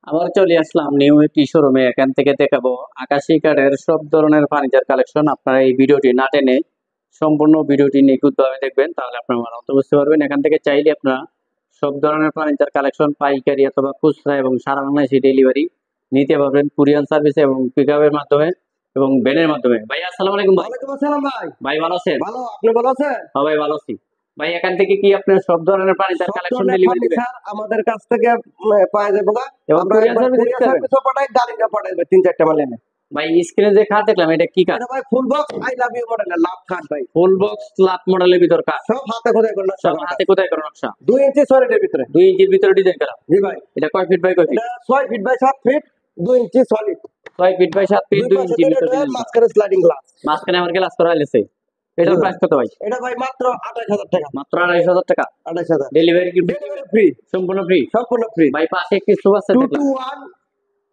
আবার চলে আসলাম নিউ একটি শোরুমে। এখান থেকে দেখাবো আকাশি কাঠের সব ধরনের ফার্নিচার কালেকশন। আপনারা এই ভিডিওটি না টেনে সম্পূর্ণ ভিডিওটি নিখুঁতভাবে দেখবেন, তাহলে আপনারা ভালো বুঝতে পারবেন। এখান থেকে চাইলে আপনারা সব ধরনের ফার্নিচার কালেকশন পাইকারি অথবা খুচরা এবং সারা বাংলাদেশে ডেলিভারি নিতে পারবেন কুরিয়ার সার্ভিসে এবং পিকআপের মাধ্যমে এবং ভ্যানের মাধ্যমে। ভাই আসসালামু আলাইকুম। ভাই ওয়ালাইকুম আসসালাম ভাই। ভাই ভালো আছেন? ভালো, আপনি ভালো আছেন? হ্যাঁ ভাই ভালো আছি। ভাই এখান থেকে কি আপনার সব ধরনের ফার্নিচার সব কালেকশন ধরনের ডেলিভারি দিবেন ফার্নিচার আমাদের কাছ থেকে পাওয়া যাবে গা। এবং আমরা কুরিয়ার একবার সার্ভিস কুরিয়ার দিতে পারবেন? সার্ভিসও পাঠাই, গাড়িটা পাঠাইবে 3-4টা মাল এনে। ভাই স্ক্রিনে যে কাঠ দেখলাম এটা কি কাঠ? এটা ভাই full box I love you মডেলের লাভ কাট ভাই। ফুল বক্স লাভ মডেলের ভিতর কাঠ, সব হাতে খোদাই করে নকশা সব করা। হাতে কোথায় করা নকশা। 2 ইঞ্চি সলিডের ভিতরে। 2 ইঞ্চির ভিতরে ডিজাইন করা। জি ভাই। এটা কয় ফিট বাই কয় ফিট? এটা 6 feet by 7 feet, 2 inch solid. 6 feet by 7 feet, 2 দুই পাশে ইঞ্চির ভিতরে দুটো ডিজাইন করা। মাঝখানে স্লাইডিং গ্লাস। মাঝখানে আমার গ্লাস করা হয়েছে। এটার প্রাইস কত ভাই? এটা ভাই মাত্র 28000 টাকা। মাত্র 28000 টাকা। 28000। ডেলিভারি কি ডেলিভারি ফ্রি, সম্পূর্ণ ফ্রি? সম্পূর্ণ ফ্রি। ভাই পাশে একটি সোফা সেট 2 দেখলাম। to 1,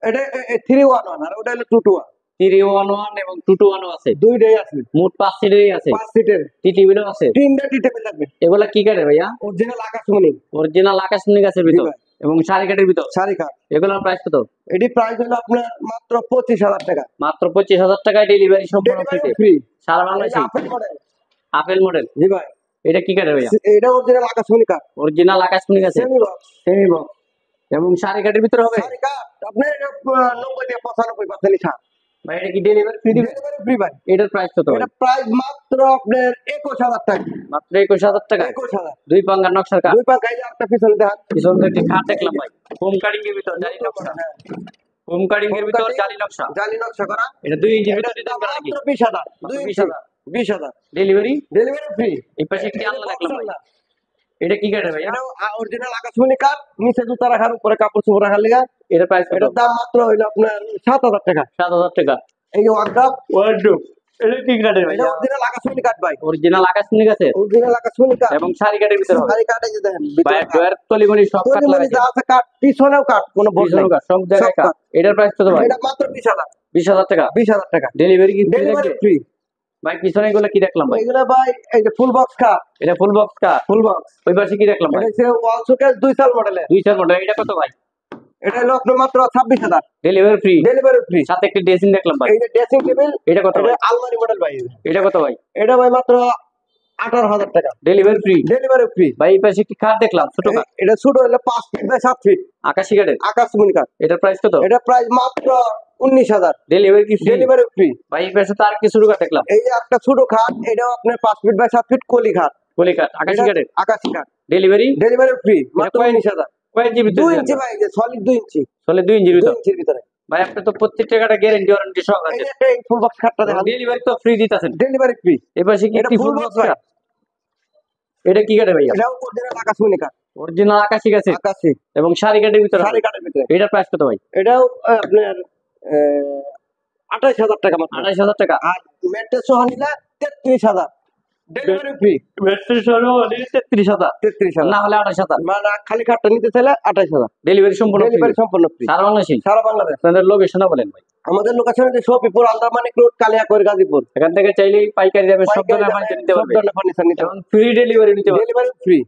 এটা 311 আর ওটা হলো 2 to 1। 311 এবং 221 ও আছে। দুইটাই আছে। মোট 5 সিটেরই আছে। 5 সিটের। টি টেবিলও আছে। 3টা টি টেবিল লাগবে। এগুলা কি কাঠের ভাইয়া? অরিজিনাল আকাশমণি অরিজিনাল আকাশমণি গাছের ভিতর ভাই। এবং শাড়ি কাঠের ভিতর। শাড়ি কাঠ। এগুলোর প্রাইস কত? এটি প্রাইস হলো আপনার মাত্র 25000 টাকা। মাত্র 25000 টাকায় ডেলিভারি সম্পূর্ণ ডেলিভারি ফ্রিতে ফ্রি। সারা এই বাংলাদেশে। Apple model. Apple model. জি ভাই। এটা কি কাঠের ভাইয়া? এটা অরিজিনাল আকাশমণি কাঠ। অরিজিনাল আকাশমণি গাছের সেমি বক্স। সেমি বক্স এবং শাড়ি কাঠের ভিতরে হবে। শাড়ি কাঠ আপনার 90 থেকে 95% ছাড়। ভাই এটা কি ডেলিভারি ফ্রি দিবেন? ডেলিভারি ফ্রি ভাই। এটার প্রাইস কত ভাই? এটা প্রাইস মাত্র আপনার 21000 টাকা। মাত্র 21000 টাকা। 21000। দুই পাঙ্গার নকশার কাঠ। দুই পাক এই যে একটা পিছনে দেখান। পিছন থেকে কাঠ দেখলাম ভাই। হোম কাটিং এর ভিতর জালি নকশা। হোম কাটিং এর ভিতর জালি নকশা। জালি নকশা করা। এটা 2 ইঞ্চির ভিতর ডিজাইন করা নাকি? মাত্র 20000। মাত্র 2 20,000 20000। ডেলিভারি। Delivery free. এই পাশে একটি আলনা দেখলাম ভাই। এটা কি কাঠের ভাইয়া? এটা অরিজিনাল আকাশমণি কাঠ, নিচে জুতা রাখার উপরে কাপড় চোপড় রাখার লিগা। এটার প্রাইস কত? এটার দাম মাত্র হইলো আপনার 7000 টাকা। 7000 টাকা। এই যে ওয়ার্ড্রপ। ওয়ার্ডরোব। এটা কি কাঠের এটা ভাইয়া? অরিজিনাল আকাশমণি কাঠ ভাই। অরিজিনাল আকাশমণি গাছের অরিজিনাল আকাশমণি কাঠ। এবং শাড়ি কাঠের ভিতর হবে। শাড়ি কাঠ এই যে দেখেন। ভাই ডয়ার তলিমনি সব কাঠ তৈরি লাগাইছে। যা আছে কাঠ, পিছনেও কাঠ, কোনো বল নাই। পিছনেও কাঠ, সব জায়গায় সব কাঠ। এটার প্রাইস কত ভাই? এটা মাত্র 20000। 20000 টাকা। 20000 টাকা। ডেলিভারি কি ফ্রি ডেলিভারি থাকবে? ফ্রি। ভাই পিছনে এগুলো কি দেখলাম ভাই? এগুলা ভাই এই যে ফুল বক্স কাঠ। এটা ফুল বক্স কাঠ। Full box. ওই পাশে কি দেখলাম এটা ভাই? হচ্ছে ওয়াল শোকেস 2 সাল মডেলের। 2 মডেল। এটা কত ভাই? এটা হলো আপনার মাত্র 26000। Delivery free. Delivery free. সাথে একটি ড্রেসিং দেখলাম ভাই। এই যে ড্রেসিং টেবিল। এটা কত ভাই? এটা আলমারি মডেল ভাই। এটা কত ভাই? এটা ভাই মাত্র 18000 টাকা। Delivery free. Delivery free. ভাই এই পাশে একটি কাঠ দেখলাম ছোট কাঠ। এটা ছোট হলো 5 ফিট বাই 7 ফিট আকাশি কাঠের। আকাশমণি কাঠ। এটার প্রাইস কত? এটা প্রাইস মাত্র 19000। ডেলিভারি কি ফ্রি? Delivery free. ভাই এই পাশে তো আর কি ছোট কাঠ দেখলাম। এই যে একটা ছোট খাট, এটাও আপনার 5 ফিট বাই 7 ফিট কলি খাট। কলি কাঠ আকাশি কাঠের। আকাশি কাঠ। Delivery delivery free. মাত্র কয়- 19000। কয় ইঞ্চির 2 ভিতরে? ইঞ্চি ভাই, যে সলিড 2 ইঞ্চি। চলে 2 ইঞ্চির 2 ভিতর। ইঞ্চির ভিতরে। ভাই আপনি তো প্রত্যেকটা কাঠে গ্যারান্টি ওয়ারেন্টি সহ এই আছে। যে একটা ফুল বক্স খাটটা দেখেন। ডেলিভারি তো ফ্রি দিতেছেন। Delivery free. এই পাশে কি এটা একটি ফুল ফুল বক্স বক্স কাঠ? এটা কি কাঠের ভাইয়া? এটাও অরিজিনাল আকাশমণি কাঠ। অরিজিনাল আকাশি গাছের আকাশি। এবং শাড়ি কাঠের ভিতরে শাড়ি হবে। কাঠের ভিতরে। এটার প্রাইস কত ভাই? এটাও আপনার 28000 টাকা মাত্র। 28000 টাকা। আর ম্যাট্রেস সহ নিলে 33000। Delivery free. ব্যাটারি সহ 33000 33000। না হলে 28000। মানে খালি খাটটা নিতে চাইলে 28000। ডেলিভারি সম্পূর্ণ ফ্রি। ডেলিভারি সম্পূর্ণ ফ্রি। সারা বাংলাদেশে। সারা বাংলাদেশ। আপনাদের লোকেশনটা বলেন ভাই। আমাদের লোকেশন হচ্ছে শোপিপুর, আন্দারমানিক রোড, কালিয়াকৈর, গাজীপুর। এখান থেকে চাইলেই পাইকারি দামে সব ধরনের ফার্নিচার নিতে সব পারবে ধরনের ফার্নিচার নিতে এবং ফ্রি ডেলিভারি নিতে পারবে। Delivery free.